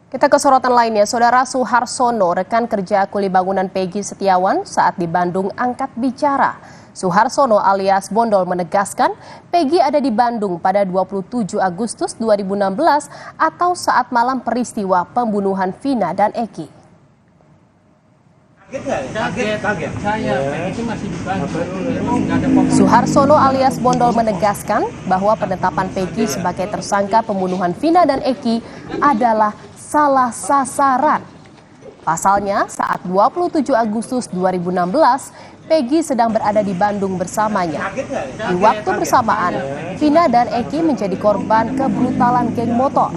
Kita ke sorotan lainnya, Saudara Suharsono, rekan kerja kuli bangunan Peggy Setiawan saat di Bandung angkat bicara. Suharsono alias Bondol menegaskan Peggy ada di Bandung pada 27 Agustus 2016 atau saat malam peristiwa pembunuhan Vina dan Eki. Kaget. Saya itu masih di Bandung. Suharsono alias Bondol menegaskan bahwa penetapan Peggy sebagai tersangka pembunuhan Vina dan Eki adalah salah sasaran. Pasalnya, saat 27 Agustus 2016, Peggy sedang berada di Bandung bersamanya. Di waktu bersamaan, Vina dan Eki menjadi korban kebrutalan geng motor.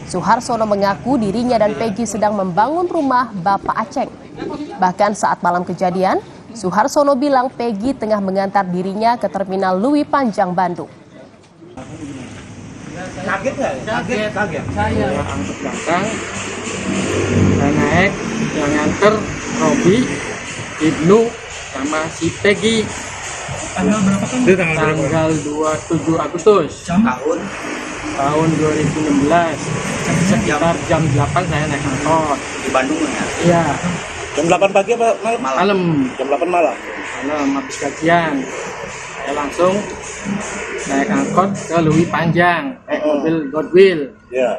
Suharsono mengaku dirinya dan Peggy sedang membangun rumah Bapak Aceng. Bahkan saat malam kejadian, Suharsono bilang Peggy tengah mengantar dirinya ke Terminal Lewi Panjang, Bandung. Kaget. Saya angkut belakang, saya naik, yang nganter Robi, Ibnu, sama si Peggy. Tanggal berapa kan? Tanggal 27 Agustus tahun 2016. Sekitar jam 8 saya naik angkot Di Bandung ya? iya, Jam 8 pagi apa malam? malam Jam 8 malam. habis gajian saya langsung naik angkot ke Lewi Panjang, mobil Godwill. Iya.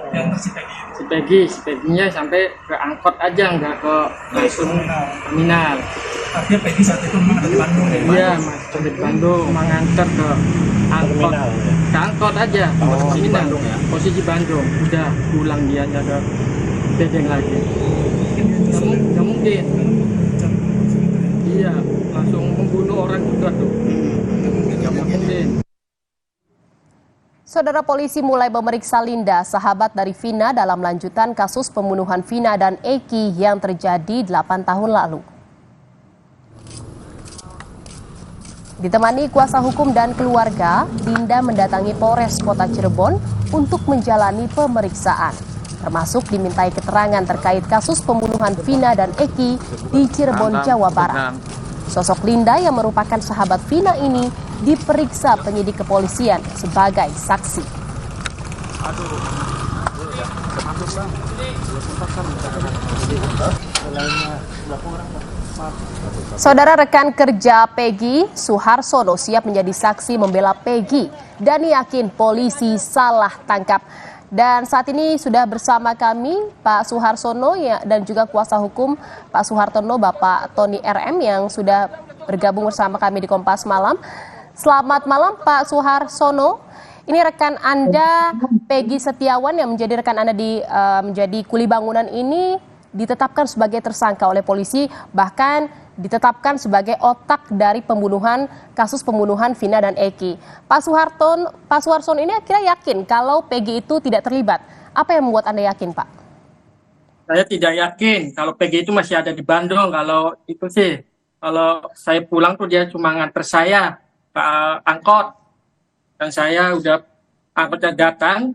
Si Peggy-nya sampai ke angkot aja, nggak ke langsung terminal. Artinya Peggy saat itu memang ada di Bandung ya? Iya, masih di Bandung, mengantar ke angkot, Terminal, ya? ke angkot aja. Posisi Terminal. Bandung ya? Posisi Bandung, udah pulang dia aja ke Bedeng lagi. Nggak mungkin. Iya, langsung membunuh orang juga tuh. Nggak mungkin. Saudara, polisi mulai memeriksa Linda, sahabat dari Vina, dalam lanjutan kasus pembunuhan Vina dan Eki yang terjadi 8 tahun lalu. Ditemani kuasa hukum dan keluarga, Linda mendatangi Polres Kota Cirebon untuk menjalani pemeriksaan, termasuk dimintai keterangan terkait kasus pembunuhan Vina dan Eki di Cirebon, Jawa Barat. Sosok Linda yang merupakan sahabat Vina ini diperiksa penyidik kepolisian sebagai saksi. Saudara, rekan kerja Peggy, Suharsono, siap menjadi saksi membela Peggy dan yakin polisi salah tangkap. Dan saat ini sudah bersama kami Pak Suharsono dan juga kuasa hukum Pak Suhartono, Bapak Tony RM, yang sudah bergabung bersama kami di Kompas Malam. Selamat malam Pak Suharsono. Ini rekan Anda Peggy Setiawan yang menjadi rekan Anda menjadi kuli bangunan ini ditetapkan sebagai tersangka oleh polisi, bahkan ditetapkan sebagai otak dari kasus pembunuhan Vina dan Eki. Pak Suharsono ini akhirnya yakin kalau Peggy itu tidak terlibat. Apa yang membuat Anda yakin, Pak? Saya tidak yakin kalau Peggy itu masih ada di Bandung. Kalau itu sih, kalau saya pulang tuh dia cuma nganter saya ke angkot. Dan saya udah angkotnya datang,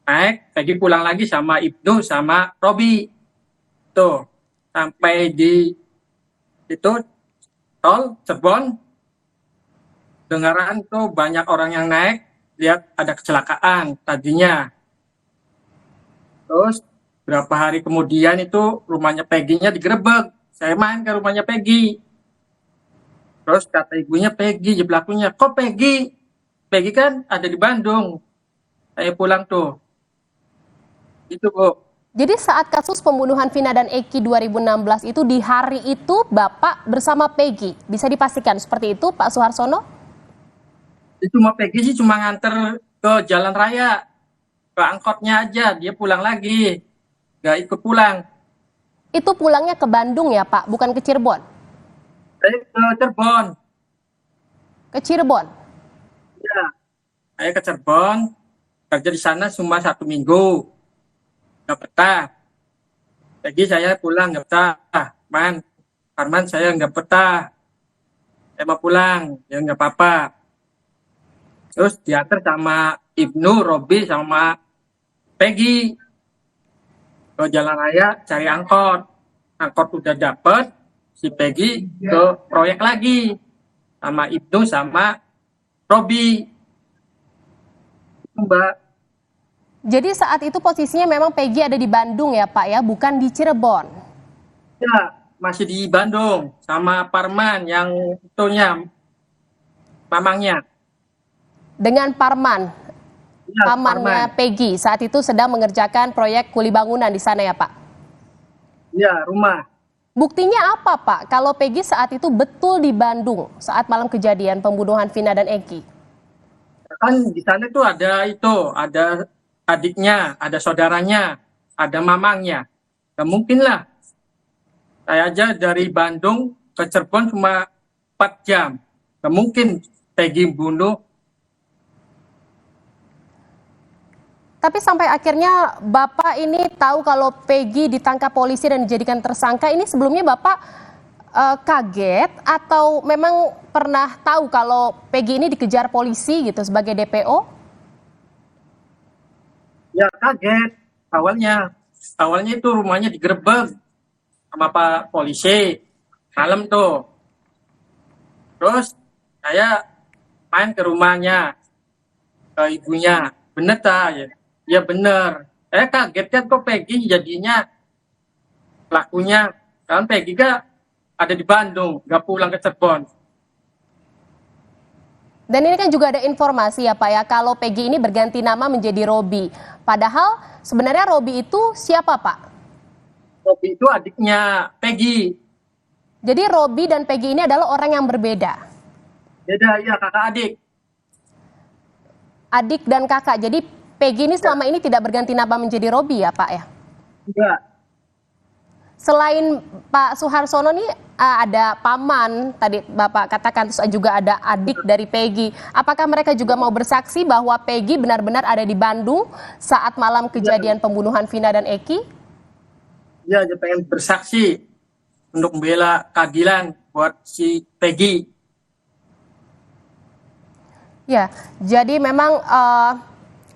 naik, Peggy pulang lagi sama Ibnu sama Robi. Tuh, sampai di itu tol Cirebon, dengaran tuh banyak orang yang naik, lihat ada kecelakaan tadinya. Terus berapa hari kemudian itu rumahnya Peggy-nya digerebek. Saya main ke rumahnya Peggy. Terus kata ibunya Peggy, pelakunya, kok Peggy? Peggy kan ada di Bandung. Saya pulang tuh. Itu, Bu. Jadi saat kasus pembunuhan Vina dan Eki 2016 itu, di hari itu Bapak bersama Peggy. Bisa dipastikan seperti itu, Pak Suharsono? Itu cuma Peggy sih cuma nganter ke jalan raya. Ke angkotnya aja, dia pulang lagi. Nggak ikut pulang. Itu pulangnya ke Bandung ya, Pak, bukan ke Cirebon? Saya ke Cirebon. Ke Cirebon? Ya, saya ke Cirebon. Kerja di sana cuma 1 minggu. Nggak betah. Jadi saya pulang nggak betah. Arman saya nggak betah. Saya mau pulang, ya nggak apa-apa. Terus diantar sama Ibnu, Robi, sama Peggy ke jalan raya cari angkot. Angkot udah dapet, si Peggy ke proyek lagi sama Ibnu sama Robi. Mbak. Jadi saat itu posisinya memang Peggy ada di Bandung ya Pak ya, bukan di Cirebon. Ya, masih di Bandung sama Parman yang itunya mamangnya. Dengan Parman, Ya, Parman. pamannya Peggy saat itu sedang mengerjakan proyek kuli bangunan di sana ya Pak. Ya, rumah. Buktinya apa Pak kalau Peggy saat itu betul di Bandung saat malam kejadian pembunuhan Vina dan Eki? Kan di sana tuh ada adiknya, ada saudaranya, ada mamangnya. Gak mungkin lah. Saya aja dari Bandung ke Cirebon cuma 4 jam. Gak mungkin Peggy bunuh. Tapi sampai akhirnya Bapak ini tahu kalau Peggy ditangkap polisi dan dijadikan tersangka, ini sebelumnya Bapak kaget atau memang pernah tahu kalau Peggy ini dikejar polisi gitu sebagai DPO? Ya kaget awalnya. Awalnya itu rumahnya digerebek sama Pak polisi. Malam tuh. Terus saya main ke rumahnya, ke ibunya. Bener tak? Ya, ya bener. Saya kaget kan kok Peggy jadinya pelakunya. Kan Peggy kan ada di Bandung, nggak pulang ke Cirebon. Dan ini kan juga ada informasi ya Pak ya, kalau Peggy ini berganti nama menjadi Robi. Padahal sebenarnya Robi itu siapa Pak? Robi itu adiknya Peggy. Jadi Robi dan Peggy ini adalah orang yang berbeda. Beda ya kakak adik. Adik dan kakak. Jadi Peggy ini selama ini tidak berganti nama menjadi Robi ya Pak ya? Enggak. Selain Pak Suharsono nih ada paman tadi Bapak katakan, terus juga ada adik dari Peggy. Apakah mereka juga mau bersaksi bahwa Peggy benar-benar ada di Bandung saat malam kejadian pembunuhan Vina dan Eki? Ya, dia pengen bersaksi untuk membela keadilan buat si Peggy. Ya, jadi memang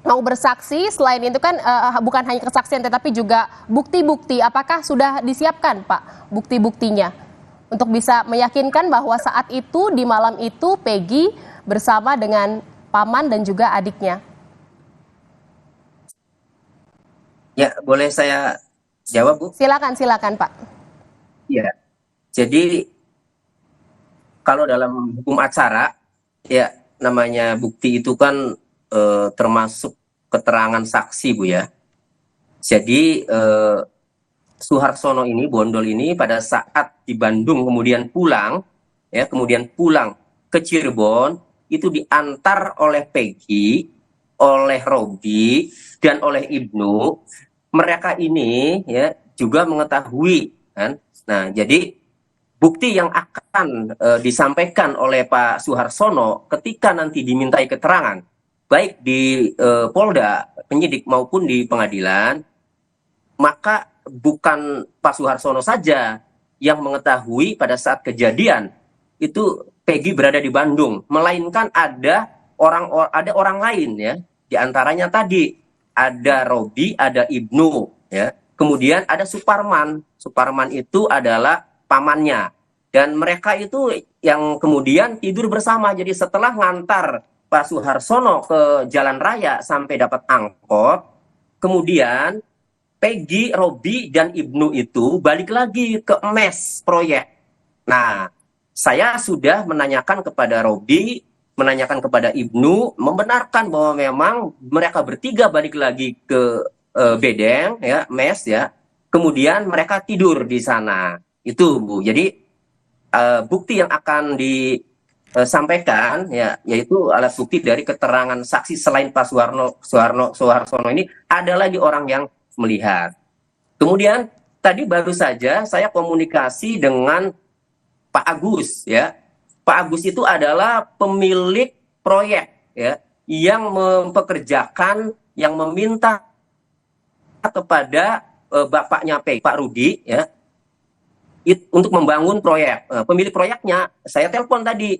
mau bersaksi, selain itu kan bukan hanya kesaksian tetapi juga bukti-bukti. Apakah sudah disiapkan Pak bukti-buktinya untuk bisa meyakinkan bahwa saat itu di malam itu Peggy bersama dengan paman dan juga adiknya? Ya, boleh saya jawab, Bu? Silakan Pak. Iya. Jadi kalau dalam hukum acara, ya namanya bukti itu kan termasuk keterangan saksi, Bu ya. Jadi Suharsono ini, Bondol ini pada saat di Bandung kemudian pulang ke Cirebon, itu diantar oleh Peggy, oleh Robi, dan oleh Ibnu. Mereka ini ya juga mengetahui kan. Nah, jadi bukti yang akan disampaikan oleh Pak Suharsono ketika nanti dimintai keterangan, baik di Polda, penyidik maupun di pengadilan, maka bukan Pak Suharsono saja yang mengetahui pada saat kejadian itu Peggy berada di Bandung, melainkan ada orang lain ya, di antaranya tadi ada Robi, ada Ibnu ya. Kemudian ada Suparman. Suparman itu adalah pamannya. Dan mereka itu yang kemudian tidur bersama. Jadi setelah ngantar Pak Suharsono ke jalan raya sampai dapat angkot, kemudian Peggy, Robi, dan Ibnu itu balik lagi ke mes proyek. Nah, saya sudah menanyakan kepada Robi, menanyakan kepada Ibnu, membenarkan bahwa memang mereka bertiga balik lagi ke bedeng, ya, mes, ya. Kemudian mereka tidur di sana. Itu, Bu. Jadi bukti yang akan disampaikan, ya, yaitu alat bukti dari keterangan saksi selain Pak Suharsono ini, ada lagi orang yang melihat. Kemudian tadi baru saja saya komunikasi dengan Pak Agus, ya. Pak Agus itu adalah pemilik proyek, ya, yang mempekerjakan, yang meminta kepada bapaknya Pak Rudi, ya, untuk membangun proyek. Pemilik proyeknya saya telepon tadi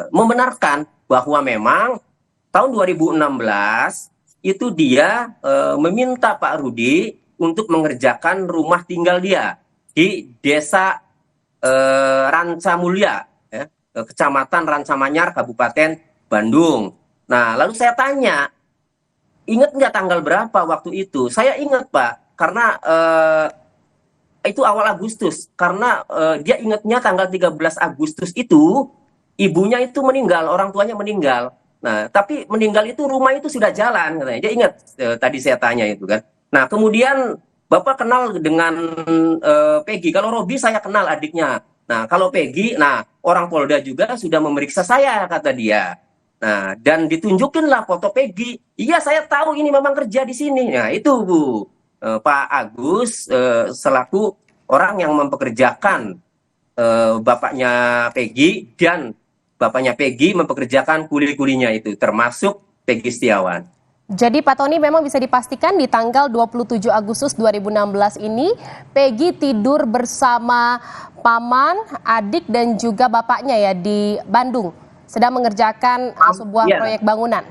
membenarkan bahwa memang tahun 2016 itu dia meminta Pak Rudi untuk mengerjakan rumah tinggal dia di desa Rancamulya, ya, Kecamatan Rancamanyar, Kabupaten Bandung. Nah, lalu saya tanya, ingat nggak tanggal berapa waktu itu? Saya ingat Pak, karena itu awal Agustus. Karena dia ingatnya tanggal 13 Agustus itu ibunya itu meninggal, orang tuanya meninggal. Nah, tapi meninggal itu rumah itu sudah jalan katanya. Dia ingat tadi saya tanya itu kan. Nah, kemudian Bapak kenal dengan Peggy. Kalau Robi saya kenal adiknya. Nah, kalau Peggy, nah orang Polda juga sudah memeriksa saya kata dia. Nah, dan ditunjukinlah foto Peggy. Iya, saya tahu ini memang kerja di sini. Nah, itu Bu. Pak Agus selaku orang yang mempekerjakan bapaknya Peggy, dan bapaknya Peggy mempekerjakan kuli-kulinya itu, termasuk Peggy Setiawan. Jadi Pak Tony, memang bisa dipastikan di tanggal 27 Agustus 2016 ini Peggy tidur bersama paman, adik dan juga bapaknya ya di Bandung, sedang mengerjakan sebuah Iya. proyek bangunan.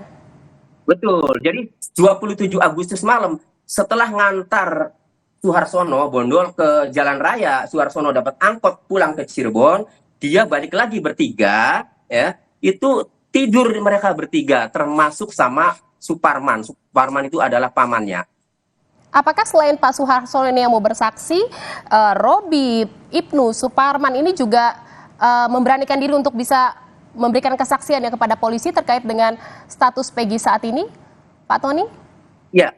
Betul. Jadi 27 Agustus malam setelah ngantar Suharsono Bondol ke jalan raya, Suharsono dapat angkot pulang ke Cirebon, dia balik lagi bertiga, ya, itu tidur mereka bertiga, termasuk sama Suparman. Suparman itu adalah pamannya. Apakah selain Pak Suharsono ini yang mau bersaksi, Robi, Ibnu, Suparman ini juga memberanikan diri untuk bisa memberikan kesaksian ya kepada polisi terkait dengan status Peggy saat ini, Pak Tony? Ya,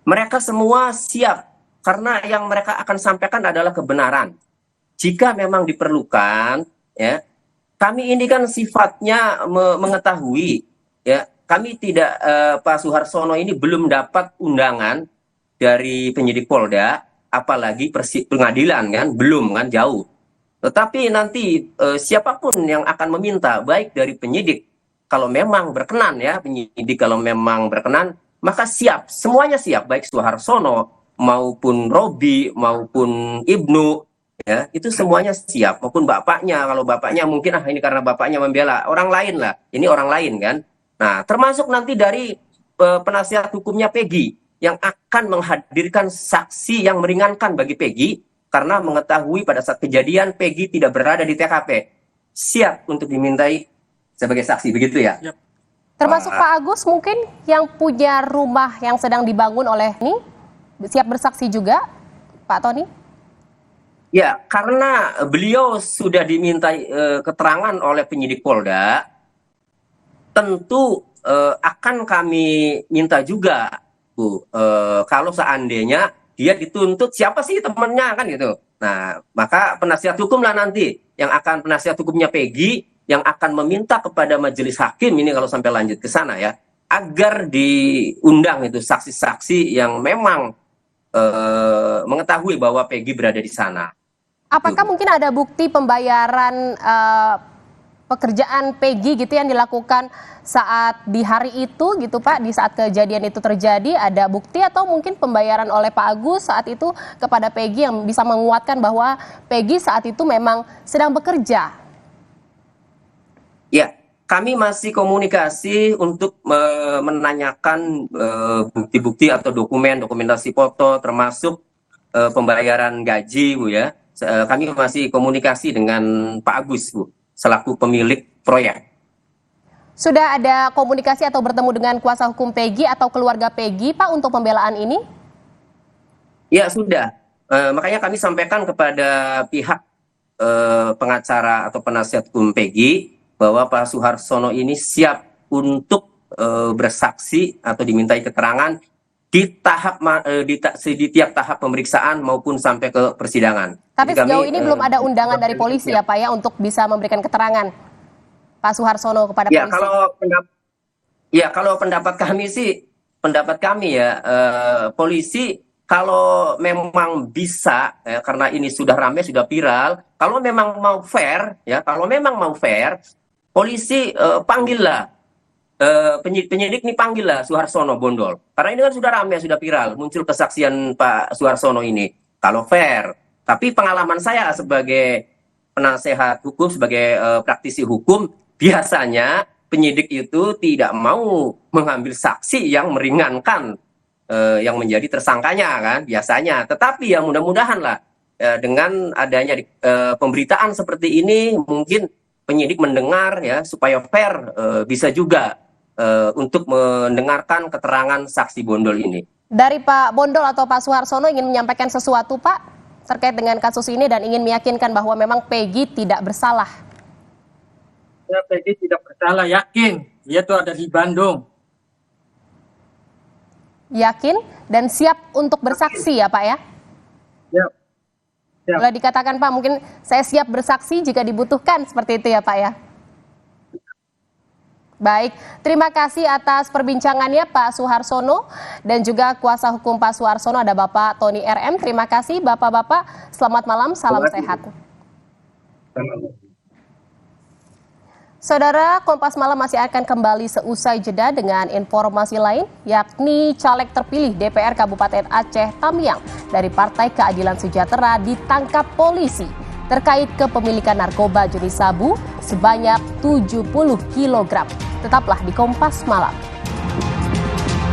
mereka semua siap karena yang mereka akan sampaikan adalah kebenaran. Jika memang diperlukan, ya, kami ini kan sifatnya mengetahui, ya, kami tidak Pak Suharsono ini belum dapat undangan dari penyidik Polda, apalagi pengadilan kan, belum kan, jauh. Tetapi nanti siapapun yang akan meminta, baik dari penyidik, kalau memang berkenan ya, penyidik kalau memang berkenan, maka siap, semuanya siap, baik Suharsono maupun Robi maupun Ibnu, ya, itu semuanya siap, maupun bapaknya. Kalau bapaknya mungkin ini karena bapaknya membela orang lain lah, ini orang lain kan. Nah, termasuk nanti dari penasihat hukumnya Peggy yang akan menghadirkan saksi yang meringankan bagi Peggy karena mengetahui pada saat kejadian Peggy tidak berada di TKP, siap untuk dimintai sebagai saksi, begitu ya? Yap. Termasuk Pak Agus mungkin yang punya rumah yang sedang dibangun oleh ini, siap bersaksi juga, Pak Tony? Ya, karena beliau sudah dimintai keterangan oleh penyidik Polda, tentu akan kami minta juga, Bu, kalau seandainya dia dituntut, siapa sih temannya kan gitu. Nah, maka penasihat hukum lah nanti yang akan, penasihat hukumnya Peggy yang akan meminta kepada majelis hakim ini kalau sampai lanjut ke sana ya, agar diundang itu saksi-saksi yang memang mengetahui bahwa Peggy berada di sana. Apakah mungkin ada bukti pembayaran pekerjaan Peggy gitu yang dilakukan saat di hari itu gitu Pak, di saat kejadian itu terjadi, ada bukti atau mungkin pembayaran oleh Pak Agus saat itu kepada Peggy yang bisa menguatkan bahwa Peggy saat itu memang sedang bekerja? Ya, kami masih komunikasi untuk menanyakan bukti-bukti atau dokumentasi foto termasuk pembayaran gaji, Bu ya. Kami masih komunikasi dengan Pak Agus, Bu, selaku pemilik proyek. Sudah ada komunikasi atau bertemu dengan kuasa hukum Peggy atau keluarga Peggy, Pak, untuk pembelaan ini? Ya, sudah. Makanya kami sampaikan kepada pihak pengacara atau penasihat hukum Peggy bahwa Pak Suharsono ini siap untuk bersaksi atau dimintai keterangan di tahap di tiap tahap pemeriksaan maupun sampai ke persidangan. Tapi Jadi sejauh kami, ini belum ada undangan dari polisi ya Pak ya untuk bisa memberikan keterangan Pak Suharsono kepada ya, polisi. Kalau pendapat kami sih, pendapat kami ya, polisi kalau memang bisa ya, karena ini sudah ramai, sudah viral, kalau memang mau fair ya, kalau memang mau fair, polisi panggillah penyidik nih, panggillah Suharsono Bondol. Karena ini kan sudah ramai, sudah viral, muncul kesaksian Pak Suharsono ini. Kalau fair, tapi pengalaman saya sebagai penasehat hukum, sebagai praktisi hukum, biasanya penyidik itu tidak mau mengambil saksi yang meringankan yang menjadi tersangkanya kan, biasanya. Tetapi ya mudah-mudahan lah dengan adanya pemberitaan seperti ini, mungkin penyidik mendengar ya, supaya fair bisa juga untuk mendengarkan keterangan saksi Bondol ini. Dari Pak Bondol atau Pak Suharsono ingin menyampaikan sesuatu Pak terkait dengan kasus ini dan ingin meyakinkan bahwa memang Peggy tidak bersalah. Ya, Peggy tidak bersalah, yakin. Dia tuh ada di Bandung. Yakin dan siap untuk bersaksi ya Pak ya? Ya. Ya. Boleh dikatakan Pak, mungkin saya siap bersaksi jika dibutuhkan, seperti itu ya Pak ya? Baik, terima kasih atas perbincangannya Pak Suharsono dan juga kuasa hukum Pak Suharsono ada Bapak Tony RM. Terima kasih Bapak-Bapak, selamat malam, salam sehat. Saudara, Kompas Malam masih akan kembali seusai jeda dengan informasi lain, yakni caleg terpilih DPR Kabupaten Aceh Tamiang dari Partai Keadilan Sejahtera ditangkap polisi terkait kepemilikan narkoba jenis sabu sebanyak 70 kg. Tetaplah di Kompas Malam.